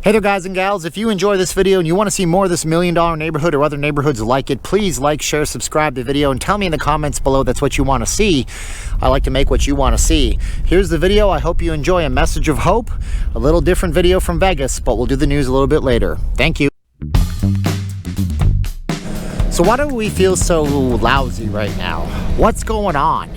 Hey there guys and gals, if you enjoy this video and you want to see more of this $1 million neighborhood or other neighborhoods like it, please like, share, subscribe to the video and tell me in the comments below that's what you want to see. I like to make what you want to see. Here's the video. I hope you enjoy. A message of hope. A little different video from Vegas, but we'll do the news a little bit later. Thank you. So why do we feel so lousy right now? What's going on?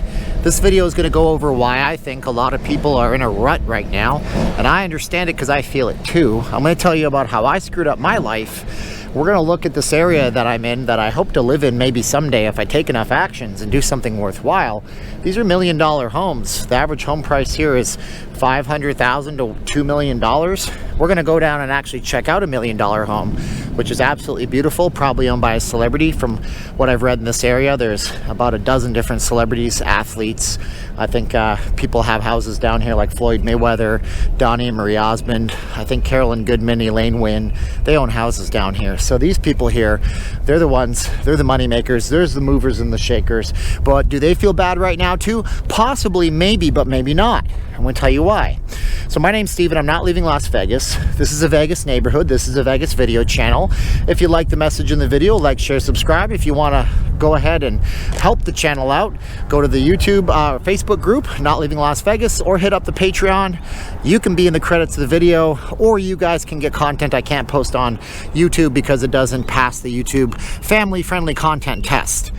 This video is going to go over why I think a lot of people are in a rut right now, and I understand it because I feel it too. I'm going to tell you about how I screwed up my life. We're going to look at this area that I'm in that I hope to live in maybe someday if I take enough actions and do something worthwhile. These are $1 million homes. The average home price here is $500,000 to $2 million. We're going to go down and actually check out a $1 million home, which is absolutely beautiful, probably owned by a celebrity. From what I've read in this area, there's about a dozen different celebrities, athletes. I think people have houses down here like Floyd Mayweather, Donnie and Marie Osmond. I think Carolyn Goodman, Elaine Wynn, they own houses down here. So these people here, they're the ones, they're the money makers, there's the movers and the shakers. But do they feel bad right now too? Possibly, maybe, but maybe not. I'm going to tell you why. So my name's Steven. I'm not leaving Las Vegas. This is a Vegas neighborhood. This is a Vegas video channel. If you like the message in the video, like, share, subscribe. If you want to go ahead and help the channel out, go to the YouTube Facebook group, Not Leaving Las Vegas, or hit up the Patreon. You can be in the credits of the video, or you guys can get content I can't post on YouTube because it doesn't pass the YouTube family-friendly content test.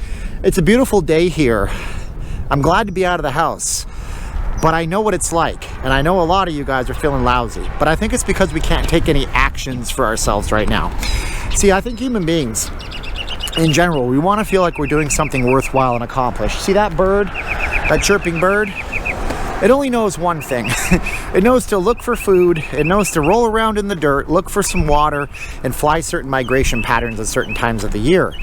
It's a beautiful day here. I'm glad to be out of the house. But I know what it's like, and I know a lot of you guys are feeling lousy, but I think it's because we can't take any actions for ourselves right now. See, I think human beings, in general, we want to feel like we're doing something worthwhile and accomplished. See that bird, that chirping bird? It only knows one thing. It knows to look for food, it knows to roll around in the dirt, look for some water, and fly certain migration patterns at certain times of the year.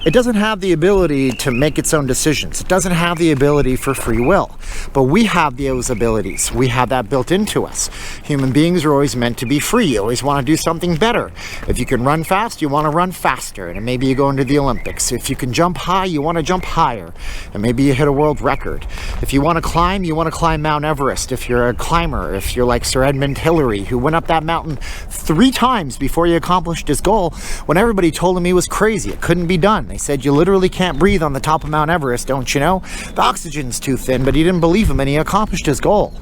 It doesn't have the ability to make its own decisions. It doesn't have the ability for free will. But we have those abilities. We have that built into us. Human beings are always meant to be free. You always want to do something better. If you can run fast, you want to run faster, and maybe you go into the Olympics. If you can jump high, you want to jump higher, and maybe you hit a world record. If you want to climb, you want to climb Mount Everest. If you're a climber, if you're like Sir Edmund Hillary, who went up that mountain 3 times before he accomplished his goal, when everybody told him he was crazy, it couldn't be done. They said, you literally can't breathe on the top of Mount Everest, don't you know? The oxygen's too thin, but he didn't believe him and he accomplished his goal.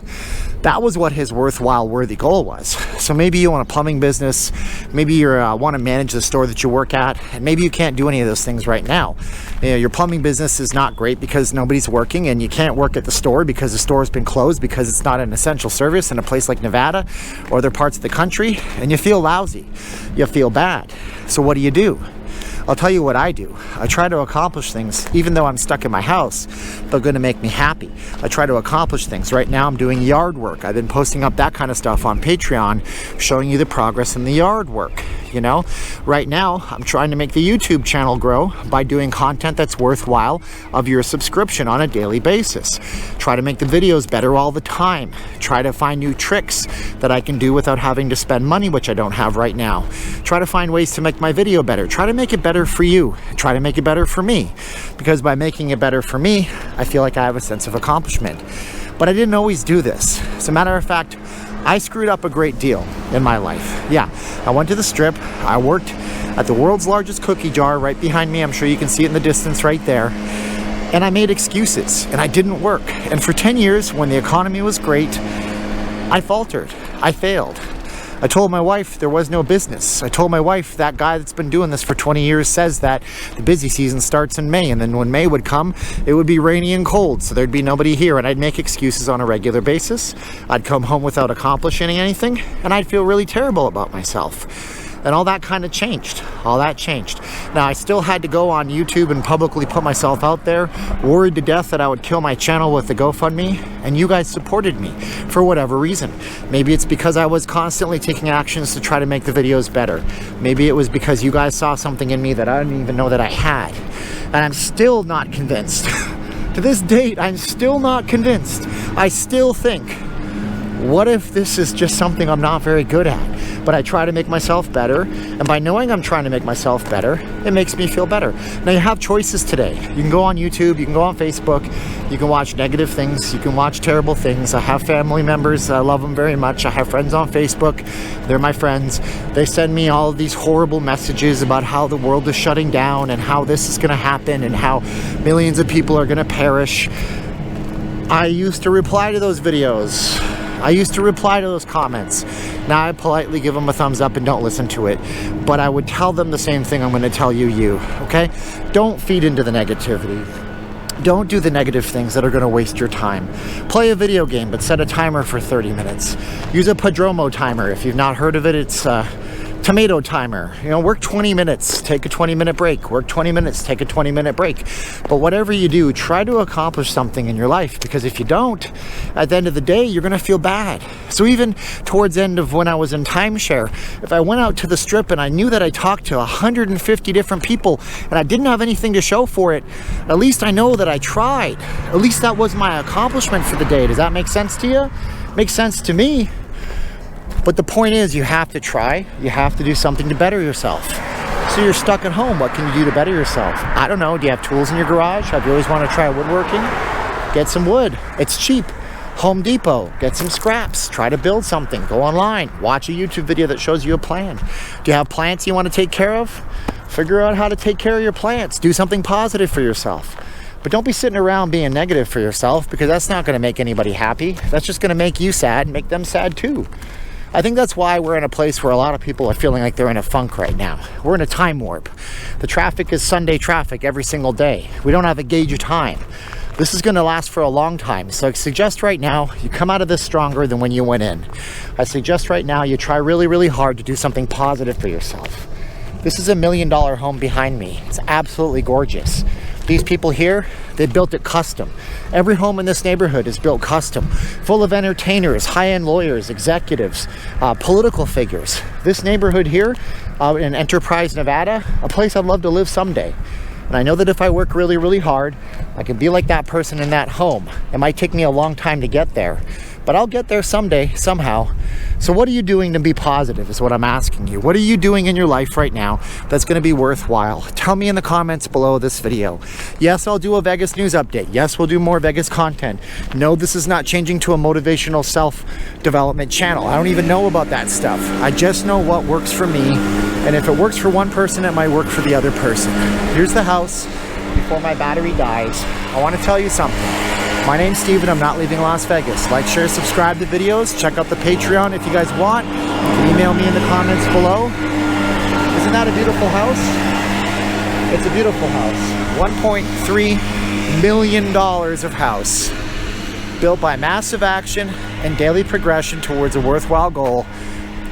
That was what his worthwhile, worthy goal was. So maybe you own a plumbing business, maybe you want to manage the store that you work at, and maybe you can't do any of those things right now. You know, your plumbing business is not great because nobody's working, and you can't work at the store because the store has been closed because it's not an essential service in a place like Nevada or other parts of the country, and you feel lousy. You feel bad. So what do? I'll tell you what I do. I try to accomplish things, even though I'm stuck in my house. They're going to make me happy. I try to accomplish things. Right now I'm doing yard work. I've been posting up that kind of stuff on Patreon, showing you the progress in the yard work. You know, right now I'm trying to make the YouTube channel grow by doing content that's worthwhile of your subscription on a daily basis. Try to make the videos better all the time. Try to find new tricks that I can do without having to spend money, which I don't have right now. Try to find ways to make my video better. Try to make it better for you. Try to make it better for me. Because by making it better for me, I feel like I have a sense of accomplishment. But I didn't always do this. As a matter of fact, I screwed up a great deal in my life. Yeah, I went to the Strip. I worked at the world's largest cookie jar right behind me. I'm sure you can see it in the distance right there. And I made excuses, and I didn't work. And for 10 years, when the economy was great, I faltered. I failed. I told my wife there was no business. I told my wife that guy that's been doing this for 20 years says that the busy season starts in May, and then when May would come, it would be rainy and cold, so there'd be nobody here, and I'd make excuses on a regular basis. I'd come home without accomplishing anything, and I'd feel really terrible about myself. And all that kind of changed. All that changed. Now, I still had to go on YouTube and publicly put myself out there, worried to death that I would kill my channel with the GoFundMe, and you guys supported me for whatever reason. Maybe it's because I was constantly taking actions to try to make the videos better. Maybe it was because you guys saw something in me that I didn't even know that I had. And I'm still not convinced. To this date, I'm still not convinced. I still think, what if this is just something I'm not very good at? but I try to make myself better. And by knowing I'm trying to make myself better, it makes me feel better. Now you have choices today. You can go on YouTube, you can go on Facebook, you can watch negative things, you can watch terrible things. I have family members, I love them very much. I have friends on Facebook, they're my friends. They send me all of these horrible messages about how the world is shutting down and how this is gonna happen and how millions of people are gonna perish. I used to reply to those videos. I used to reply to those comments. Now I politely give them a thumbs up and don't listen to it. But I would tell them the same thing I'm gonna tell you, okay? Don't feed into the negativity. Don't do the negative things that are gonna waste your time. Play a video game, but set a timer for 30 minutes. Use a Podromo timer. If you've not heard of it, it's tomato timer. You know, work 20 minutes, take a 20-minute break. Work 20 minutes, take a 20-minute break. But whatever you do, try to accomplish something in your life, because if you don't, at the end of the day, you're gonna feel bad. So even towards the end of when I was in timeshare, if I went out to the strip and I knew that I talked to 150 different people and I didn't have anything to show for it, at least I know that I tried. At least that was my accomplishment for the day. Does that make sense to you? Makes sense to me. But the point is, you have to try. You have to do something to better yourself. So you're stuck at home. What can you do to better yourself? I don't know. Do you have tools in your garage? Have you always wanted to try woodworking? Get some wood. It's cheap. Home Depot. Get some scraps. Try to build something. Go online. Watch a YouTube video that shows you a plan. Do you have plants you want to take care of? Figure out how to take care of your plants. Do something positive for yourself. But don't be sitting around being negative for yourself, because that's not going to make anybody happy. That's just going to make you sad and make them sad too. I think that's why we're in a place where a lot of people are feeling like they're in a funk right now. We're in a time warp. The traffic is Sunday traffic every single day. We don't have a gauge of time. This is going to last for a long time. So I suggest right now you come out of this stronger than when you went in. I suggest right now you try really, really hard to do something positive for yourself. This is $1 million home behind me. It's absolutely gorgeous. These people here, they built it custom. Every home in this neighborhood is built custom, full of entertainers, high-end lawyers, executives, political figures. This neighborhood here in Enterprise, Nevada, a place I'd love to live someday. And I know that if I work really, really hard, I can be like that person in that home. It might take me a long time to get there, but I'll get there someday, somehow. So what are you doing to be positive is what I'm asking you. What are you doing in your life right now that's going to be worthwhile? Tell me in the comments below this video. Yes, I'll do a Vegas news update. Yes, we'll do more Vegas content. No, this is not changing to a motivational self-development channel. I don't even know about that stuff. I just know what works for me. And if it works for one person, it might work for the other person. Here's the house before my battery dies. I want to tell you something. My name's Steven, I'm not leaving Las Vegas. Like, share, subscribe to videos. Check out the Patreon if you guys want. You can email me in the comments below. Isn't that a beautiful house? It's a beautiful house. $1.3 million of house. Built by massive action and daily progression towards a worthwhile goal,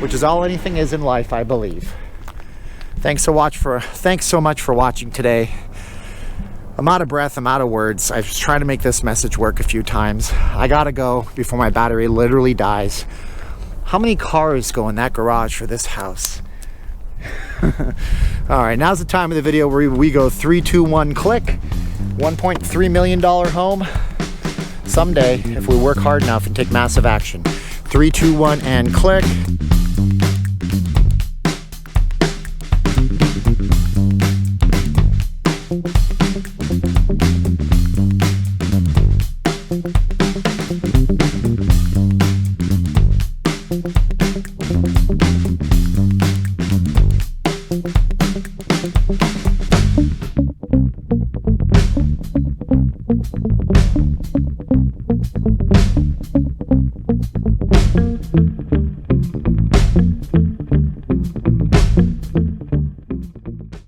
which is all anything is in life, I believe. Thanks so much for watching today. I'm out of breath, I'm out of words. I was trying to make this message work a few times. I gotta go before my battery literally dies. How many cars go in that garage for this house? Alright, now's the time of the video where we go 3, 2, 1, click. $1.3 million home. Someday, if we work hard enough and take massive action. 3, 2, 1, and click.